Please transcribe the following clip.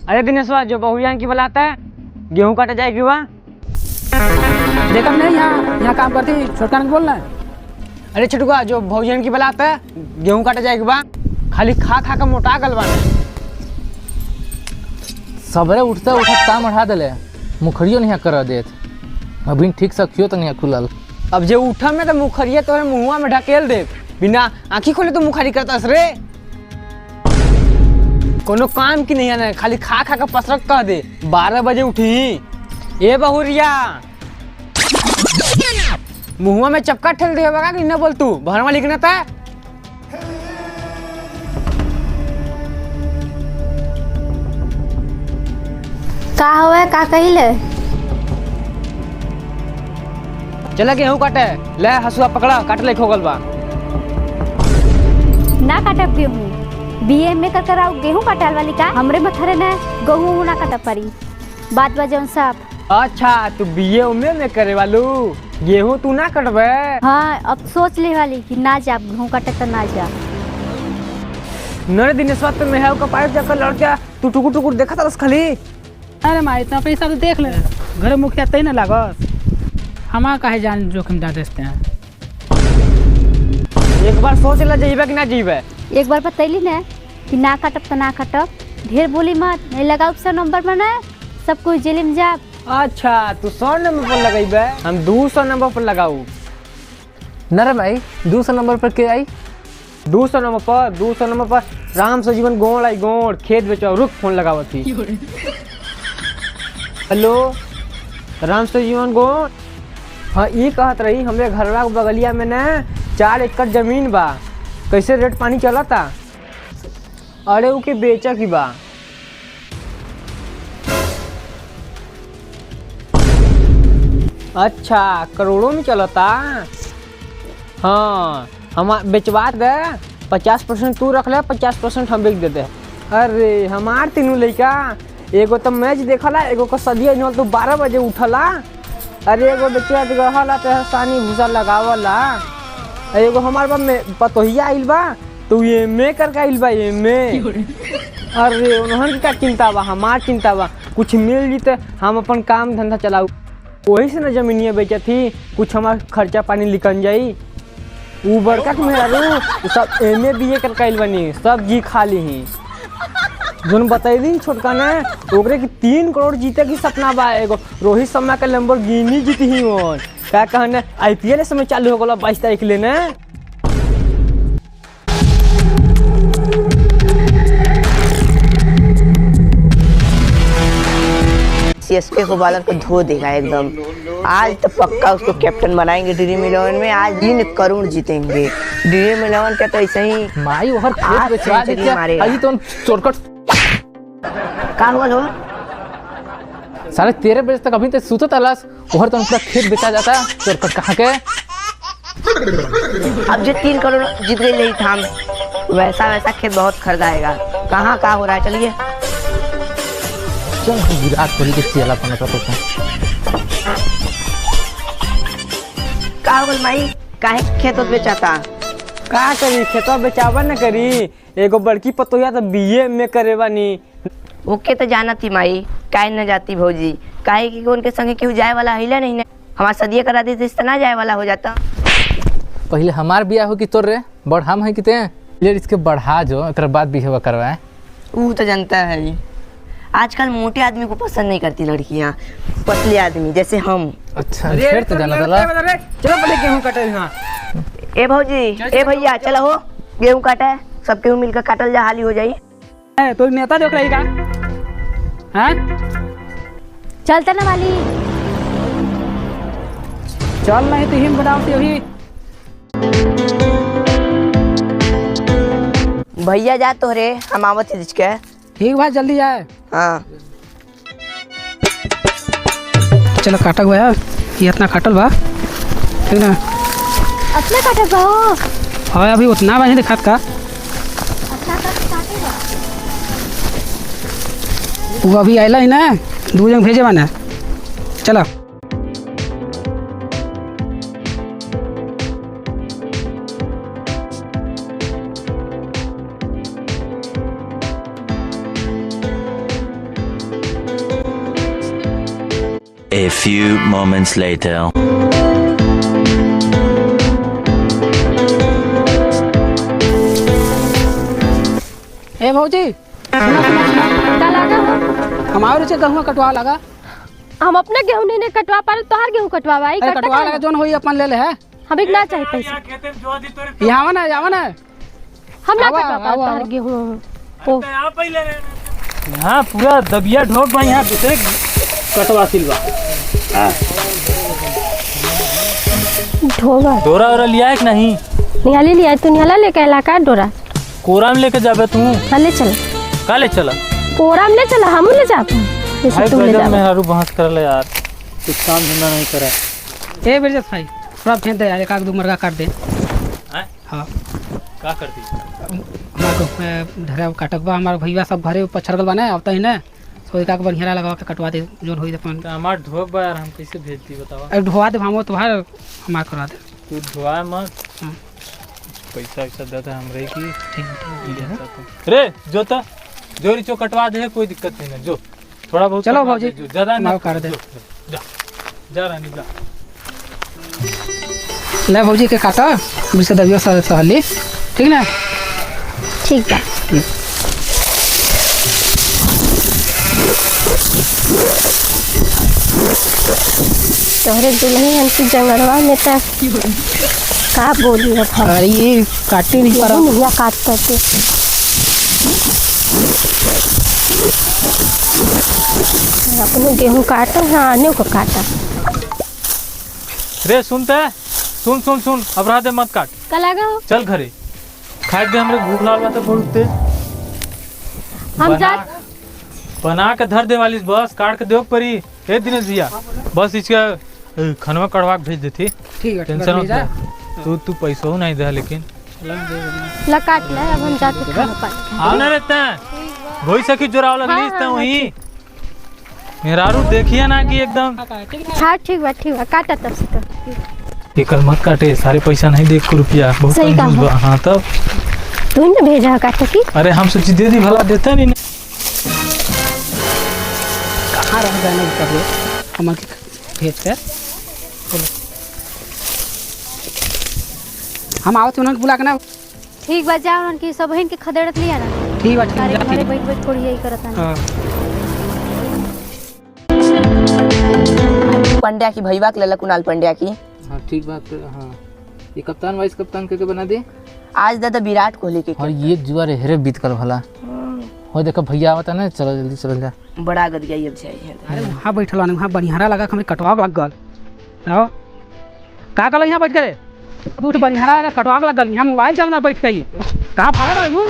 अरे दिनेशवा, जो बहुजान की बुलाता है, गेहूं काटा जाएगी वहाँ। देखा नहीं, यहाँ काम करती छोटका ने बोलना है। अरे छोटुआ, जो बहुजन की बुलाता है, गेहूं काटा जाएगी वहाँ। खाली खा खा कर मोटा गलवाना। सबरे उठते उठत काम बढ़ा दिले, मुखरियो नहीं कर देत। अभी ठीक से क्यों तो नहीं खुलल। अब जो उठा में तो मुखरिया तोरे मुँहवा में ढकेल दे। बिना आँखी खोले तो मुखरी करता रे। कोनो काम की नहीं है ना, खाली खा खा कर पसरक कह दे। 12 बजे उठी। ए बहुरिया, मुँहवा में चपका ठेल दे होगा कि न बोल तू भरवा लिखना था। का हुआ, का कहिले? चला गेहूं काटे। ले हसुआ पकड़ा, काट ले खोगल बा। ना काटब गेहूँ, बीए में कर आओ गेहूँ काटल वाली का हमरे मथरे ने गेहूँ ना काटब परी। बात बजौन सब। अच्छा, तू बीए में करे वालू, गेहूं तू ना कटबे। हाँ, अब सोच ले वाली कि ना जा गेहूँ काटे तो ना जा। नरे दिनेशवा, तो मेहव का पाइप जाकर लड़ गया। तू टुकुर टुकुर देखा था बस खाली। अरे माँ, इतना पैसा तो देख ले, घर मुखिया तय ना लागस। हमारा काहे जान जोखिम डाल देते हैं। एक बार सोच ला, जाइबे कि ना जाइबे। एक बार बतैली ना कि ना काटब तो ना काटब। ढेर बोली मत, नहीं लगाओ सब नंबर पर ना, सब कुछ जेल में जा। अच्छा, तू 100 नंबर पर लगाइबे, हम 200 नंबर पर लगाऊ। न रे भाई, 200 नंबर पर के आई? 200 नंबर पर राम सजीवन गोड़ आई गोड़, खेत बेचो। रुक, फोन लगावत थी। हेलो, राम सजीवन गोड़। हाँ, ये कहत रही हमरे घरवा के बगलिया में ना 4 एकड़ जमीन बा। कैसे रेट पानी चलता? अरे उके बेचा की बा। अच्छा, करोड़ों में चलता। हाँ, हम बेचवा दे। 50% तू रख ले, 50% हम बेच देते। अरे हमार तीनों लड़का, एगो तो मैच देखला, एगो को सदिया नल तो 12 बजे उठला। अरे एगो बच्चा रहला तो सानी भूसा लगावला। एगो हमार बा में पतोहिया आइल बा, तो ये में करके आइल बा ये में। अरे उन्हन का चिंता बा, हमार चिंता बा। कुछ मिल जीते हम अपन काम धंधा चलाऊ। वही से न जमीनिया बेचा थी, कुछ हमार खर्चा पानी निकल जाई। वो बड़का के मेहरारू सब एमे बीए करके आइल बनी, सब जी खाली ही। जोन बतैली छोटका ने, ओकरे की 3 करोड़ जीते की सपना बा। एगो रोहित शर्मा के लैम्बोर्गिनी जीती ही वो। क्या कहने, IPL समय चालू हो गला 22 तारीख लेने। CSK को बालर को धो देगा एकदम। आज तो पक्का उसको कैप्टन बनाएंगे ड्रीम 11 में। आज 3 करोड़ जीतेंगे ड्रीम 11 के। तो ऐसे ही माई ओहर खेत बेचवा देती है। अजी तो चोरकट का हुआ हो? 13:30 बजे तक अभी तक सुतत तलाश, ओहर तो पूरा खेत बेचा जाता। चोरकट कहाँ के? अब जो 3 करोड़ जीत गई नहीं था, वैसा वैसा खेत बहुत खरीदाएगा। कहाँ का हो रहा है, चलिए। चल विराट कोहली के चेला बना था। का हो गल माई, काहे खेत बेचाता? का करी, खेतवा बेचावा न करी। एगो बड़की पतोहिया तो बीए में करे बानी। ओके तो जाना थी माई, काहे न जाती भौजी। काहे कि उनके संगे केहू जाए वाला हिला नहीं ना। हमारा सदिया करा देते तो ना जाए वाला हो जाता। पहले हमार बिया हो कि तोर रे बड़ हम है कि ते ले इसके बढ़ा जो एक बाद बिहेव करवाए। वो तो जानता है, आजकल मोटे आदमी को पसंद नहीं करती लड़कियां, पतले आदमी जैसे हम। अच्छा, फिर तो जाना था। चलो पहले गेहूं काटे। हाँ, ए भौजी, ए भैया, चलो हो गेहूं काटे। सब गेहूं मिलकर काटल जा, हाली हो जाई। तो नेता देख रही का? हाँ, चलता ना वाली। चल नहीं तो हिम बनाओ अभी। भैया जा तो रे, हम आवत है के। ठीक भाई, जल्दी जाए। हाँ चलो काटा हुआ है, ये इतना काटल बा, ठीक ना? अपने काटे बहो। हाँ, अभी उतना बा नहीं दिखात का। वो अभी आइला ही ना, 2 जन भेजे बना। चलो। few moments later. ए भौजी सुना सुना सुना का लागा हमारे से गेहूं कटवा लगा। हम अपने गेहूं नहीं कटवा पा रहे, तोहार गेहूं कटवा भाई अरे कटवा लगा जोन होई अपन ले ले है। हमें ना चाहिए पैसा, यहाँ ना जावा ना हम ना आवा, कटवा पा आवा, तोहार आवा। गेहूं। ओ यहाँ पूरा दबिया ढोक बा, यहाँ दूसरे कटवा सिलवा ढोगा डोरा वोरा लिया है कि नहीं? निहाली लिया तू, निहाला लेके आला का डोरा? कोरा में लेके जाबे तू? हाँ ले चल, का ले चला? कोरा में ले चला, हम ले जाब जैसे भाई तुम ले गजब में जाब। हरू बहस कर ले यार, कुछ काम धंधा नहीं करा। ए बिरजत भाई थोड़ा फेंक दे यार, एक आग दो मुर्गा काट दे। हैं? हाँ का करती? हमारे धरा काटकबा, हमारे भैया सब घरे पछड़ गल बना आवता ही ना, तो एक आग बढ़िया लगा के कटवा दे जोन होई अपन। तो हमार ढोक बा यार, हम कैसे भेजती बतावा? अरे ढोवा दे हम तो भार हमार करवा दे। तू ढोआ मत, हाँ। पैसा वैसा देता हमरे की। ठीक रे जो तो जोरी चो कटवा दे, कोई दिक्कत नहीं है, जो थोड़ा बहुत चलो कटवा भाजी, दे, जो ज्यादा माफ नहीं कर दे। जा जा रानी जा। ले भौजी के काटा मिर्चा दबियो सहली, ठीक ना? ठीक बा। तोहरे दुल्हन हमसे जंगलवा में तो का बोली अब हम अरे ये काटे नहीं पर भैया काट करते। अपने गेहूं काटा, हाँ आने को काटा। रे सुनते सुन सुन सुन, अपराधे मत काट, का लगा हो? चल घरे खाए दे, हमरे भूख लागल बा तो बहुत तेज हम जा बना के धर दे वाली, बस काट के देव परी। हे दिनेश भैया बस इसका खनवा कड़वा के भेज देती, ठीक है, टेंशन मत ले। तू पैसा हो नहीं दे, लेकिन ला काट ले, अब हम जाते खाना पानी। आओ ना रहते हैं वही सखी जोराव लगली हाँ, इसता हाँ, वही मेरारू देखिए ना कि एकदम हाँ ठीक बा काटा तब से तो। ये कल मत काटे, सारे पैसा नहीं दे को रुपया बहुत सही कंजूस कहा। बा। हाँ तब तू ने भेजा काटा की? अरे हम सोची दे दी भला, देता नहीं। कहाँ रह जाना कभी हमारे भेज कर बोलो। हम आओ तो उन्होंने बुला के ना। ठीक बा, जाओ उनकी सब बहन के खदेड़त लिया ना। ठीक बा, सारे ठीक घरे है। बैठ बैठ कोड़ी यही करत ना। हाँ पंड्या की भैया के लेला, कुणाल पंड्या की। हाँ ठीक बात। हाँ ये कप्तान वाइस कप्तान करके बना दे। आज दादा विराट कोहली के और ये जुआ रे हेरे बीत कर भला हो, देखो भैया आवता ना, चलो जल्दी चल जा। बड़ा गदगई अब जाइए। अरे वहाँ बैठल वाले वहाँ बढ़िया लगा, हमें कटवा लग गल। आओ का कल यहाँ बैठ गए, तू तो बढ़िया कटवा लग गल, यहाँ मोबाइल चलना बैठ गई, कहाँ भाग रहे हो?